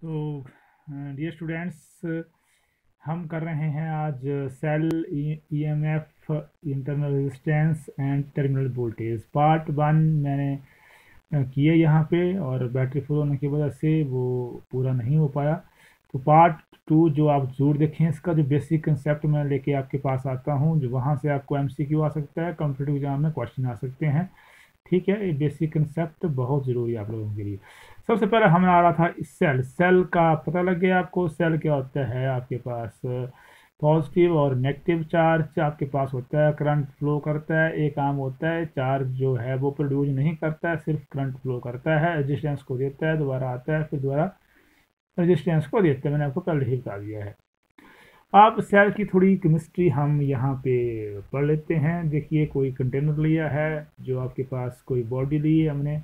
तो dear students, हम कर रहे हैं आज cell EMF, internal resistance and terminal voltage part 1 मैंने किए यहाँ पे, और बैटरी फुल होने की वजह से वो पूरा नहीं हो पाया। तो पार्ट 2 जो आप जरूर देखें, इसका जो बेसिक कंसेप्ट मैं लेके आपके पास आता हूँ, जो वहाँ से आपको एमसीक्यू आ सकता है, कॉम्पिटिटिव एग्जाम में क्वेश्चन आ सकते हैं। ठीक है, ये बेसिक कंसेप्ट बहुत ज़रूरी है आप लोगों के लिए। सबसे पहले हमें आ रहा था सेल। सेल का पता लग गया आपको। सेल क्या होता है? आपके पास पॉजिटिव और नेगेटिव चार्ज आपके पास होता है, करंट फ्लो करता है। एक काम होता है, चार्ज जो है वो प्रोड्यूस नहीं करता है, सिर्फ करंट फ्लो करता है, रेजिस्टेंस को देता है, दोबारा आता है, फिर दोबारा रेजिस्टेंस को देता है। मैंने आपको पहले ही बता दिया है। अब सेल की थोड़ी केमिस्ट्री हम यहाँ पे पढ़ लेते हैं। देखिए, कोई कंटेनर लिया है, जो आपके पास कोई बॉडी ली है हमने,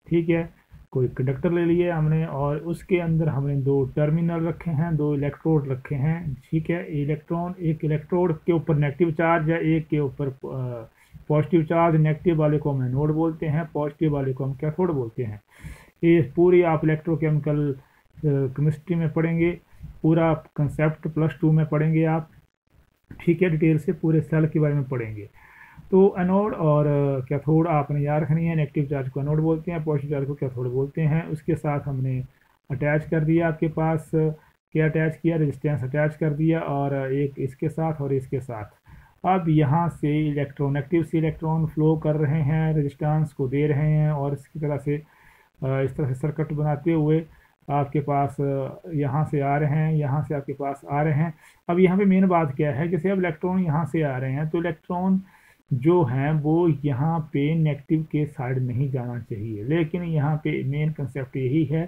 ठीक है, कोई कंडक्टर ले लिए हमने, और उसके अंदर हमने दो टर्मिनल रखे हैं, दो इलेक्ट्रोड रखे हैं। ठीक है, इलेक्ट्रॉन, एक इलेक्ट्रोड के ऊपर नेगेटिव चार्ज है, एक के ऊपर पॉजिटिव चार्ज। नेगेटिव वाले को हम एनोड बोलते हैं, पॉजिटिव वाले को हम कैथोड बोलते हैं। ये पूरी आप इलेक्ट्रोकेमिकल केमिस्ट्री में पढ़ेंगे, पूरा कंसेप्ट +2 में पढ़ेंगे आप। ठीक है, डिटेल से पूरे सेल के बारे में पढ़ेंगे। तो एनोड और कैथोड आपने याद रखनी है। नेगेटिव चार्ज को एनोड बोलते हैं, पॉजिटिव चार्ज को कैथोड बोलते हैं। उसके साथ हमने अटैच कर दिया, आपके पास क्या अटैच किया, रेजिस्टेंस अटैच कर दिया, और एक इसके साथ और इसके साथ। अब यहाँ से इलेक्ट्रॉन, नेगेटिव से इलेक्ट्रॉन फ्लो कर रहे हैं, रेजिस्टेंस को दे रहे हैं, और इसकी तरह से इस तरह से सर्किट बनाते हुए आपके पास यहाँ से आ रहे हैं, यहाँ से आपके पास आ रहे हैं। अब यहाँ पे मेन बात क्या है, जैसे अब इलेक्ट्रॉन यहाँ से आ रहे हैं, तो इलेक्ट्रॉन जो हैं वो यहाँ पे नेगेटिव के साइड नहीं जाना चाहिए। लेकिन यहाँ पे मेन कंसेप्ट यही है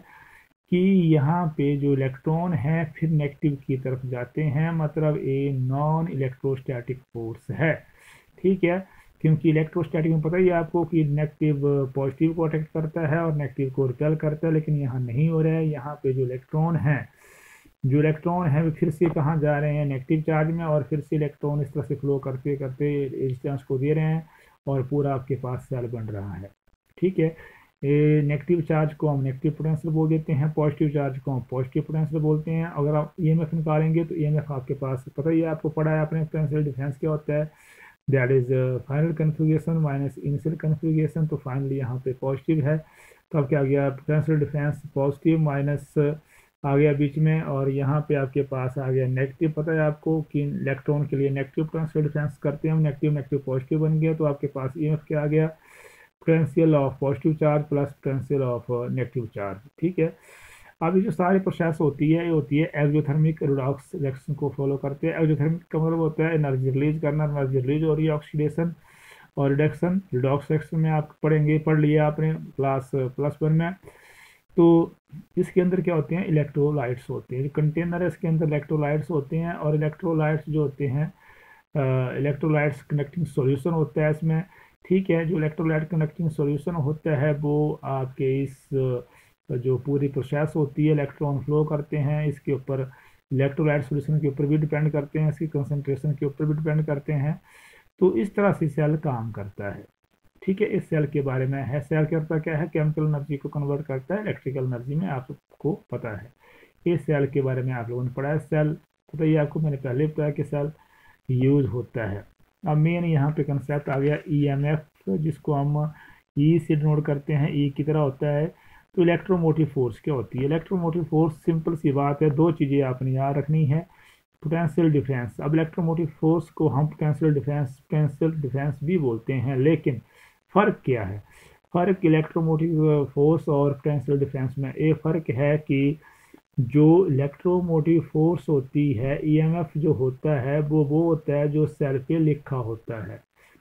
कि यहाँ पे जो इलेक्ट्रॉन है फिर नेगेटिव की तरफ जाते हैं, मतलब ये नॉन इलेक्ट्रोस्टैटिक फोर्स है। ठीक है, क्योंकि इलेक्ट्रोस्टैटिक में पता ही है आपको कि नेगेटिव पॉजिटिव को अट्रैक्ट करता है और नेगेटिव को रिपेल करता है, लेकिन यहाँ नहीं हो रहा है। यहाँ पे जो इलेक्ट्रॉन है वो फिर से कहाँ जा रहे हैं, नेगेटिव चार्ज में, और फिर से इलेक्ट्रॉन इस तरह से फ्लो करते करते रेजिस्टेंस को दे रहे हैं, और पूरा आपके पास सेल बन रहा है। ठीक है, नेगेटिव चार्ज को हम नेगेटिव पोटेंशियल बोल देते हैं, पॉजिटिव चार्ज को हम पॉजिटिव पोटेंशियल बोलते हैं। अगर आप ईएमएफ निकालेंगे तो ईएमएफ आपके पास पता ही है, आपको पढ़ा है आपने, पोटेंशियल डिफरेंस क्या होता है, that is final configuration minus initial configuration. तो फाइनली यहाँ पे पॉजिटिव है, तो अब क्या आ गया, पोटेंशियल डिफरेंस पॉजिटिव माइनस आ गया बीच में, और यहाँ पे आपके पास आ गया नेगेटिव। पता है आपको कि इलेक्ट्रॉन के लिए नेगेटिव पोटेंशियल डिफरेंस करते हैं हम, नेगेटिव नेगेटिव पॉजिटिव बन गया, तो आपके पास ईएमएफ क्या आ गया, potential of positive charge plus potential of negative charge. ठीक है, अब ये जो सारी प्रोसेस होती है, ये होती है एक्सोथर्मिक रिडॉक्स रिएक्शन को फॉलो करते हैं। एक्सोथर्मिक का मतलब होता है एनर्जी रिलीज करना, एनर्जी रिलीज हो रही है ऑक्सीडेशन और रिडक्शन। रिडॉक्स रिएक्शन में आप पढ़ लिया आपने क्लास +1 में। तो इसके अंदर क्या होते हैं, इलेक्ट्रोलाइट्स होते हैं। जो कंटेनर है इसके अंदर इलेक्ट्रोलाइट्स होते हैं, और इलेक्ट्रोलाइट्स जो होते हैं, इलेक्ट्रोलाइट्स कनेक्टिंग सॉल्यूशन होता है इसमें। ठीक है, जो इलेक्ट्रोलाइट कनेक्टिंग सॉल्यूशन होता है वो आपके इस जो पूरी प्रोसेस होती है, इलेक्ट्रॉन फ्लो करते हैं, इसके ऊपर इलेक्ट्रोलाइट सॉल्यूशन के ऊपर भी डिपेंड करते हैं, इसकी कंसंट्रेशन के ऊपर भी डिपेंड करते हैं। तो इस तरह से सेल काम करता है। ठीक है, इस सेल के बारे में है। सेल करता क्या है, केमिकल एनर्जी को कन्वर्ट करता है इलेक्ट्रिकल एनर्जी में, आपको पता है। इस सेल के बारे में आप लोगों ने पढ़ा है। सेल पता ही आपको, मैंने पहले बताया कि सेल यूज होता है। अब मेन यहाँ पे कंसेप्ट आ गया ईएमएफ, जिसको हम ई से डिनोट करते हैं, ई की तरह होता है। तो इलेक्ट्रोमोटिव फोर्स क्या होती है? इलेक्ट्रोमोटिव फोर्स सिंपल सी बात है, दो चीज़ें आपने याद रखनी है, पोटेंशियल डिफरेंस। अब इलेक्ट्रोमोटिव फोर्स को हम पोटेंशियल डिफरेंस भी बोलते हैं, लेकिन फ़र्क क्या है? फ़र्क इलेक्ट्रोमोटिव फोर्स और पोटेंशियल डिफरेंस में ये फ़र्क है कि जो इलेक्ट्रोमोटिव फोर्स होती है, ईएमएफ जो होता है वो होता है जो सेल पे लिखा होता है,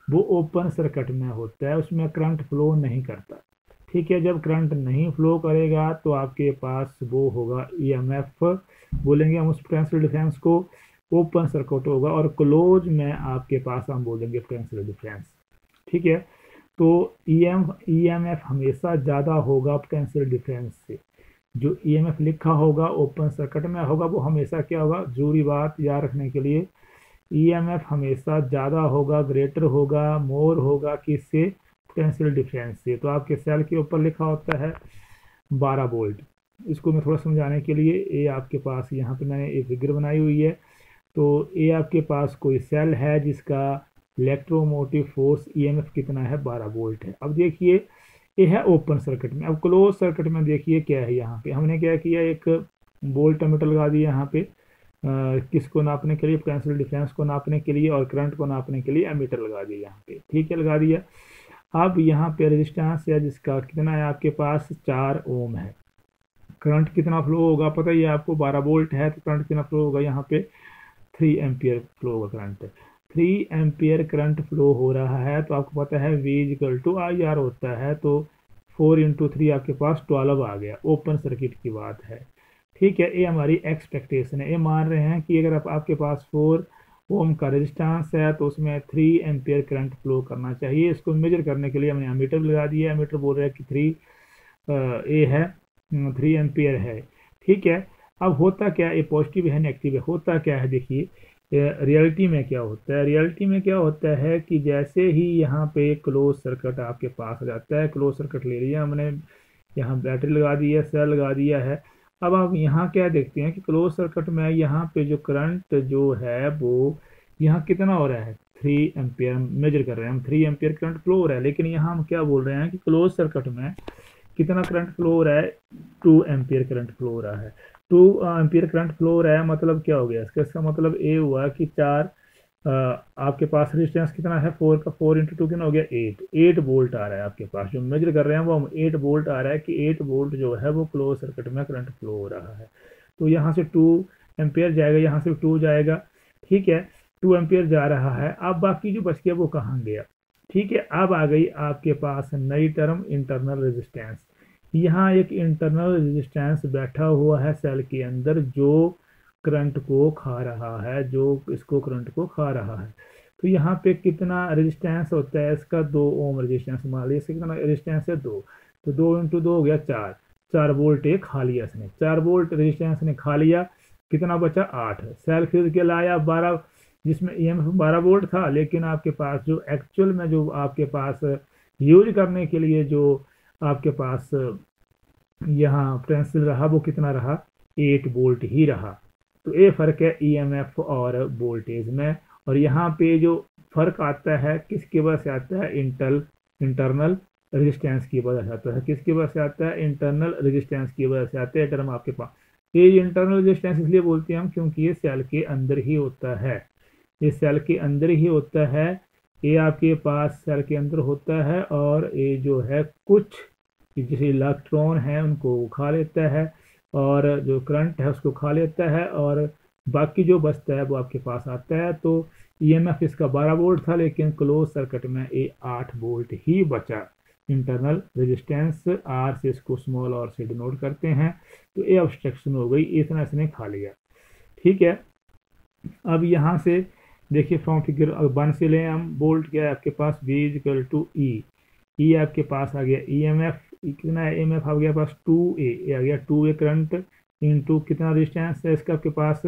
वो ओपन सर्किट में होता है, उसमें करंट फ्लो नहीं करता। ठीक है, जब करंट नहीं फ्लो करेगा तो आपके पास वो होगा ईएमएफ, बोलेंगे हम उस पोटेंशियल डिफरेंस को, ओपन सर्किट होगा, और क्लोज में आपके पास हम बोलेंगे पोटेंशियल डिफरेंस। ठीक है, तो ईएमएफ हमेशा ज़्यादा होगा पोटेंशियल डिफरेंस से। जो ईएमएफ लिखा होगा ओपन सर्किट में होगा, वो हमेशा क्या होगा, जरूरी बात याद रखने के लिए, ईएमएफ हमेशा ज़्यादा होगा, ग्रेटर होगा, मोर होगा किससे, पोटेंशियल डिफरेंस से। तो आपके सेल के ऊपर लिखा होता है 12 वोल्ट। इसको मैं थोड़ा समझाने के लिए, ये आपके पास यहाँ पे मैंने एक फिगर बनाई हुई है। तो ये आपके पास कोई सेल है जिसका इलेक्ट्रोमोटिव फोर्स ईएमएफ कितना है, 12 वोल्ट है। अब देखिए ये है ओपन सर्किट में। अब क्लोज सर्किट में देखिए क्या है, यहाँ पे हमने क्या किया, एक वोल्ट मीटर लगा दिया यहाँ पे, किसको नापने के लिए, पोटेंशियल डिफरेंस को नापने के लिए, और करंट को नापने के लिए एमीटर लगा दिया यहाँ पे, ठीक है, लगा दिया। अब यहाँ पे रेजिस्टेंस है जिसका कितना है आपके पास, 4 ओम है। करंट कितना फ्लो होगा पता ही है आपको, 12 वोल्ट है तो करंट कितना फ्लो होगा, यहाँ पे 3 एम्पियर फ्लो होगा करंट। 3 एम्पियर करंट फ्लो हो रहा है, तो आपको पता है V equal to I R होता है, तो 4 इंटू 3 आपके पास 12 आ गया। ओपन सर्किट की बात है, ठीक है। ये हमारी एक्सपेक्टेशन है, ये मान रहे हैं कि अगर आपके पास 4 ओम का रेजिस्टेंस है तो उसमें 3 एम्पियर करंट फ्लो करना चाहिए। इसको मेजर करने के लिए हमने एमीटर लगा दिया। एमीटर बोल रहा है कि 3 एम्पियर है, ठीक है। अब होता क्या है, ये पॉजिटिव है नेगेटिव है, होता क्या है देखिए, रियलिटी में क्या होता है, रियलिटी में क्या होता है कि जैसे ही यहाँ पे क्लोज सर्किट आपके पास आ जाता है, क्लोज सर्किट ले लिया हमने, यहाँ बैटरी लगा दी है, सेल लगा दिया है। अब आप यहाँ क्या देखते हैं कि क्लोज सर्किट में यहाँ पे जो करंट जो है वो यहाँ कितना हो रहा है, 3 एम्पियर मेजर कर रहे हैं हम, 3 एम्पियर करंट फ्लो हो रहा है। लेकिन यहाँ हम क्या बोल रहे हैं कि क्लोज सर्किट में कितना करंट फ्लो हो रहा है, 2 एम्पियर करंट फ्लो हो रहा है। 2 एम्पियर करंट फ्लो हो रहा है, मतलब क्या हो गया इसका मतलब ये हुआ कि 4 आपके पास रेजिस्टेंस कितना है, 4 का 4 इंटू 2 कितना हो गया, 8 वोल्ट आ रहा है आपके पास। जो मेजर कर रहे हैं वो हम 8 वोल्ट आ रहा है कि 8 वोल्ट जो है वो क्लोज सर्किट में करंट फ्लो हो रहा है। तो यहाँ से 2 एम्पियर जाएगा, यहाँ से 2 जाएगा, ठीक है, 2 एम्पियर जा रहा है। अब बाकी जो बच गया वो कहाँ गया, ठीक है। अब आ गई आपके पास नई टर्म इंटरनल रेजिस्टेंस। यहाँ एक इंटरनल रेजिस्टेंस बैठा हुआ है सेल के अंदर जो करंट को खा रहा है, जो इसको करंट को खा रहा है। तो यहाँ पे कितना रेजिस्टेंस होता है इसका, 2 ओम रेजिस्टेंस, मान लीजिए इसका कितना रेजिस्टेंस है 2, तो 2 इंटू 2 हो गया 4 वोल्ट ये खा लिया इसने, 4 वोल्ट रेजिस्टेंस ने खा लिया। कितना बचा, 8। सेल खरीद के लाया 12, जिसमें ईएमएफ 12 वोल्ट था, लेकिन आपके पास जो एक्चुअल में जो आपके पास यूज करने के लिए जो आपके पास यहाँ पोटेंशियल रहा वो कितना रहा, 8 वोल्ट ही रहा। तो ये फर्क है ईएमएफ और वोल्टेज में। और यहाँ पे जो फर्क आता है किसकी वजह से आता है, इंटरनल रेजिस्टेंस की वजह से आता है। किसकी वजह से आता है, इंटरनल रेजिस्टेंस की वजह से आता है टर्म आपके पास। ये इंटरनल रेजिस्टेंस इसलिए बोलते हैं हम क्योंकि ये सेल के अंदर ही होता है, ये सेल के अंदर ही होता है, ये आपके पास सेल के अंदर होता है। और ये जो है कुछ जैसे इलेक्ट्रॉन है उनको खा लेता है, और जो करंट है उसको खा लेता है, और बाकी जो बचता है वो आपके पास आता है। तो ईएमएफ इसका 12 वोल्ट था, लेकिन क्लोज सर्किट में ये 8 वोल्ट ही बचा। इंटरनल रेजिस्टेंस आर से इसको स्मॉल आर से डिनोट करते हैं। तो ये ऑब्स्ट्रक्शन हो गई, इतना इसने खा लिया, ठीक है। अब यहाँ से देखिए फ्रॉम फिगर 1 से लें हम, वोल्ट क्या है आपके पास, V इक्वल टू ई आपके पास आ गया, ईएमएफ कितना है, ईएमएफ आ गया पास 2A आ गया, 2A करंट इंटू कितना रेजिस्टेंस है इसका आपके पास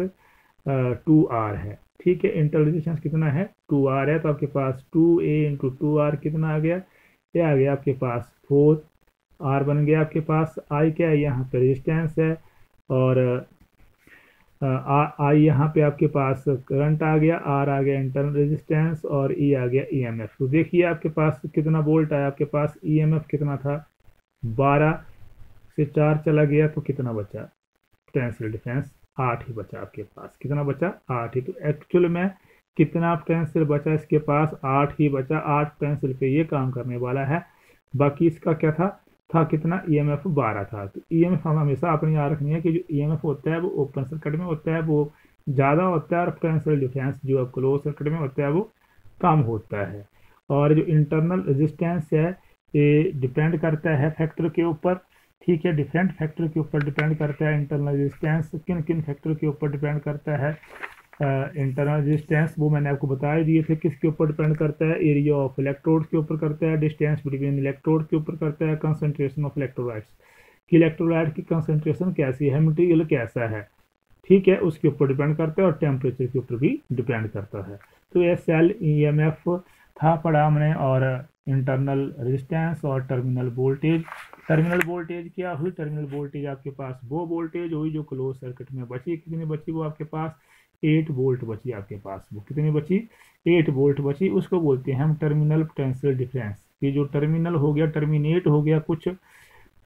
2R है, ठीक है। इंटरनल रेजिस्टेंस कितना है, 2R है, तो आपके पास 2A इंटू 2R कितना आ गया, ये आ गया आपके पास 4R बन गया आपके पास। I क्या है, यहाँ पे रेजिस्टेंस है, और आई यहाँ पे आपके पास करंट आ गया, आर आ गया इंटरनल रेजिस्टेंस, और ई आ गया ईएमएफ। तो देखिए आपके पास कितना वोल्ट आया, आपके पास ईएमएफ कितना था, 12 से 4 चला गया तो कितना बचा, पोटेंशियल डिफरेंस 8 ही बचा आपके पास। कितना बचा, 8 ही। तो एक्चुअल में कितना पोटेंशियल बचा इसके पास, 8 ही बचा। 8 पोटेंशियल पे ये काम करने वाला है। बाकी इसका क्या था कितना, ईएमएफ 12 था। तो ईएमएफ हम हमेशा अपनी याद रखनी है कि जो ईएमएफ होता है वो ओपन सर्किट में होता है वो ज़्यादा होता है, और पोटेंशियल डिफरेंस जो क्लोज सर्किट में होता है वो कम होता है। और जो इंटरनल रेजिस्टेंस है ये डिपेंड करता है फैक्टर के ऊपर, ठीक है, डिफरेंट फैक्टर के ऊपर डिपेंड करता है। इंटरनल रेजिस्टेंस किन किन फैक्टर के ऊपर डिपेंड करता है, इंटरनल रेजिस्टेंस वो मैंने आपको बता दिए थे किसके ऊपर डिपेंड करता है, एरिया ऑफ इलेक्ट्रोड के ऊपर करता है, डिस्टेंस बिटवीन इलेक्ट्रोड के ऊपर करता है, कंसंट्रेशन ऑफ इलेक्ट्रोलाइट्स कि इलेक्ट्रोलाइट की कंसंट्रेशन कैसी है, मटेरियल कैसा है, ठीक है, उसके ऊपर डिपेंड करता है, और टेम्परेचर के ऊपर भी डिपेंड करता है। तो यह सेल ईएमएफ था पढ़ा हमने, और इंटरनल रेजिस्टेंस और टर्मिनल वोल्टेज। टर्मिनल वोल्टेज क्या हुई? टर्मिनल वोल्टेज आपके पास वो वोल्टेज हुई जो क्लोज सर्किट में बची। कितनी बची? वो आपके पास 8 वोल्ट बची आपके पास। वो कितनी बची? 8 वोल्ट बची। उसको बोलते हैं हम टर्मिनल पोटेंशियल डिफरेंस। ये जो टर्मिनल हो गया, टर्मिनेट हो गया, कुछ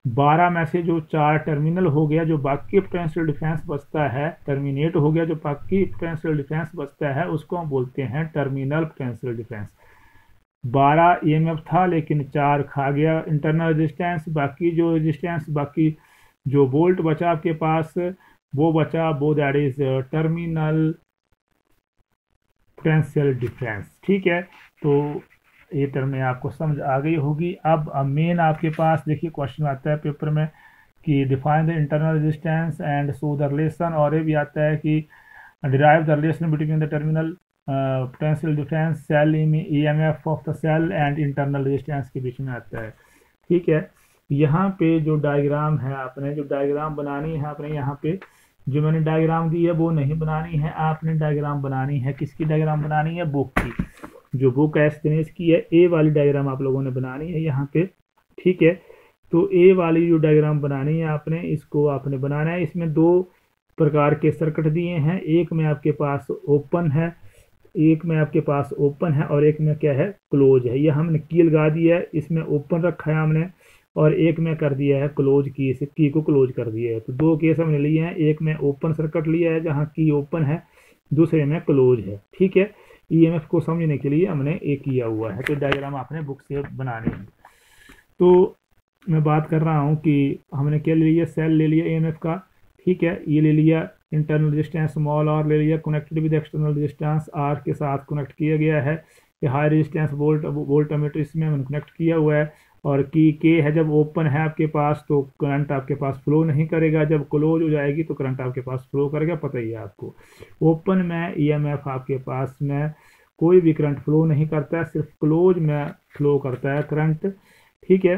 12 में से जो 4 टर्मिनल हो गया, जो बाकी पोटेंशियल डिफरेंस बचता है, टर्मिनेट हो गया, जो बाकी पोटेंशियल डिफरेंस बचता है उसको हम बोलते हैं टर्मिनल पोटेंशियल डिफरेंस। 12 ईएमएफ था लेकिन 4 खा गया इंटरनल रेजिस्टेंस। बाकी जो रेजिस्टेंस, बाकी जो वोल्ट बचा आपके पास, वो बचा, वो that is terminal potential difference. ठीक है, तो ये टर्म में आपको समझ आ गई होगी। अब मेन आपके पास देखिए क्वेश्चन आता है पेपर में कि define the internal resistance and show the relation, और ये भी आता है कि derive the relation between the terminal potential difference, cell EMF of the cell and internal resistance के बीच में आता है। ठीक है, यहाँ पे जो डायग्राम है, आपने जो डायग्राम बनानी है, आपने यहाँ पे जो मैंने डायग्राम दी है वो नहीं बनानी है, आपने डायग्राम बनानी है। किसकी डायग्राम बनानी है? बुक की। जो बुक एस दिनेश की है, ए वाली डायग्राम आप लोगों ने बनानी है यहाँ पे। ठीक है, तो ए वाली जो डायग्राम बनानी है आपने, इसको आपने बनाना है। इसमें 2 प्रकार के सर्किट दिए हैं। एक में आपके पास ओपन है, एक में आपके पास ओपन है, और एक में क्या है? क्लोज है। यह हमने की लगा दिया है, इसमें ओपन रखा है हमने, और एक में कर दिया है क्लोज की, इस की को क्लोज कर दिया है। तो 2 केस हमने लिए हैं, एक में ओपन सर्किट लिया है जहाँ की ओपन है, दूसरे में क्लोज है। ठीक है, ईएमएफ को समझने के लिए हमने एक किया हुआ है। तो डायग्राम आपने बुक से बनानी है। तो मैं बात कर रहा हूँ कि हमने क्या ले लिया? सेल ले लिया ईएमएफ का। ठीक है, ये ले लिया, इंटरनल रेजिस्टेंस स्मॉल आर ले लिया, connected with external resistance R के साथ कनेक्ट किया गया है। ये हाई रेजिस्टेंस वोल्टमीटर इसमें हमने कनेक्ट किया हुआ है। और की के है, जब ओपन है आपके पास तो करंट आपके पास फ्लो नहीं करेगा, जब क्लोज हो जाएगी तो करंट आपके पास फ्लो करेगा, पता ही है आपको। ओपन में ईएमएफ आपके पास में कोई भी करंट फ्लो नहीं करता है, सिर्फ क्लोज में फ्लो करता है करंट। ठीक है,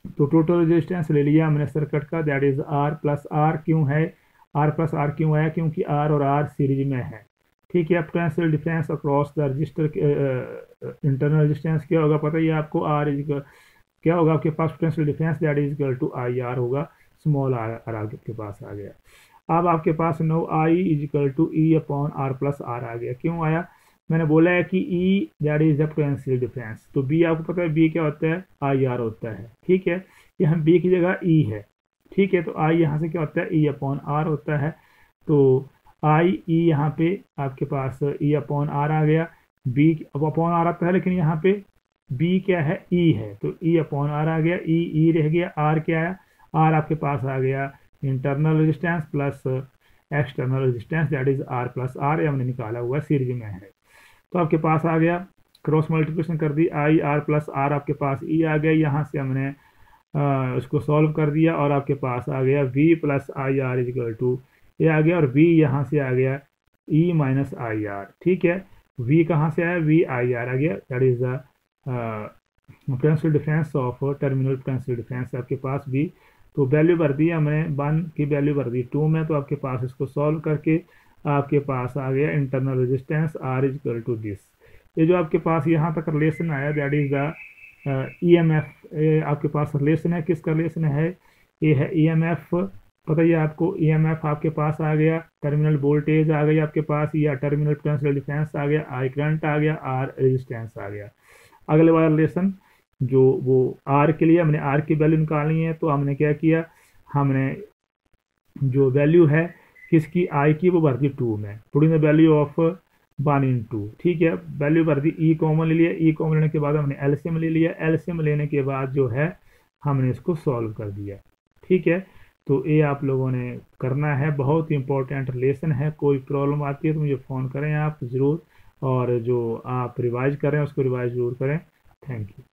तो टोटल रेजिस्टेंस ले लिया हमने सर्किट का, that is R plus R. क्यों है आर प्लस आर? क्यों है? क्योंकि आर और आर सीरीज में है। ठीक है, potential difference across the register, internal resistance क्या होगा पता ही है आपको? आर इज क्या होगा आपके पास? Potential difference that is equal to I R होगा, स्मॉल आर आपके पास आ गया। अब आपके पास no I is equal to E upon R plus R आ गया। क्यों आया? मैंने बोला है कि E that is the potential difference. तो बी आपको पता है बी क्या होता है? आई आर होता है। ठीक है, यहाँ बी की जगह ई है। ठीक है, तो आई यहाँ से क्या होता है? ई अपॉन आर होता है। तो आई ई यहाँ पे आपके पास ई अपॉन आर आ गया। बी अपॉन आर आता है, लेकिन यहाँ पे बी क्या है? ई है, तो ई अपॉन आर आ गया। ई रह गया, आर क्या आया? आर आपके पास आ गया internal resistance plus external resistance, that is R plus R. ये हमने निकाला हुआ सीरीज में है। तो आपके पास आ गया, क्रॉस मल्टीप्लिकेशन कर दी, आई आर प्लस आर आपके पास ई आ गया। यहाँ से हमने उसको सॉल्व कर दिया और आपके पास आ गया V plus I R is equal to ये आ गया, और वी यहाँ से आ गया ई माइनस आई आर। ठीक है, वी कहाँ से आया? वी आई आर आ गया, that is the potential difference of terminal potential difference आपके पास वी। तो वैल्यू भर दी हमने, 1 की वैल्यू भर दी 2 में। तो आपके पास इसको सॉल्व करके आपके पास आ गया internal resistance R is equal to this. ये जो आपके पास यहाँ तक रिलेशन आया, दैट इज द ईएमएफ। आपके पास रिलेशन है, किसका रिलेशन है? ये है ईएमएफ। पता ही है आपको, ईएमएफ आपके पास आ गया, टर्मिनल वोल्टेज आ गई आपके पास, या टर्मिनल पोटेंशियल डिफरेंस आ गया, आई करंट आ गया, आर रेजिस्टेंस आ गया। अगले वाला रिलेशन जो वो आर के लिए हमने आर की वैल्यू निकालनी है, तो हमने क्या किया? हमने जो वैल्यू है किसकी? आई की, वो भर दी 2 में, पुटिंग द वैल्यू ऑफ 1 इन 2। ठीक है, वैल्यू भर दी, ई कॉमन ले लिया, ई कॉमन लेने के बाद हमने एलसीएम ले लिया, एलसीएम लेने के बाद जो है हमने इसको सॉल्व कर दिया। ठीक है, तो ये आप लोगों ने करना है, बहुत ही इंपॉर्टेंट रिलेशन है। कोई प्रॉब्लम आती है तो मुझे फ़ोन करें आप ज़रूर, और जो आप रिवाइज करें उसको रिवाइज ज़रूर करें। Thank you.